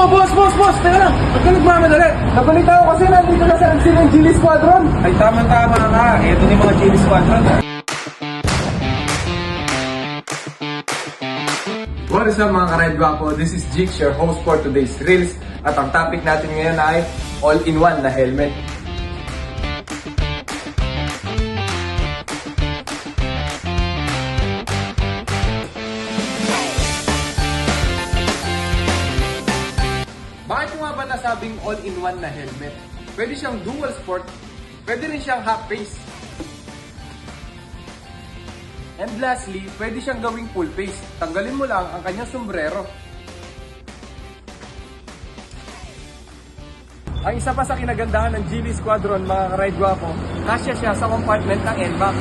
Boss! Teka lang, ba't ka nagmamadali? Nabalita ko kasi nandito na sa MC ng Gili Squadron. Ay, tama ka. Ito ni mga Chili Squadron. What is up mga ka-Ride Guapo? This is Jix, your host for today's Reels. At ang topic natin ngayon ay all-in-one na helmet. Bakit ko nga ba nasabing all-in-one na helmet? Pwede siyang dual sport, pwede rin siyang half face. And lastly, pwede siyang gawing full face. Tanggalin mo lang ang kanyang sombrero. Ang isa pa sa kinagandahan ng Gili Squadron, mga ka-Ride Guapo, kasya siya sa compartment ng NMAX.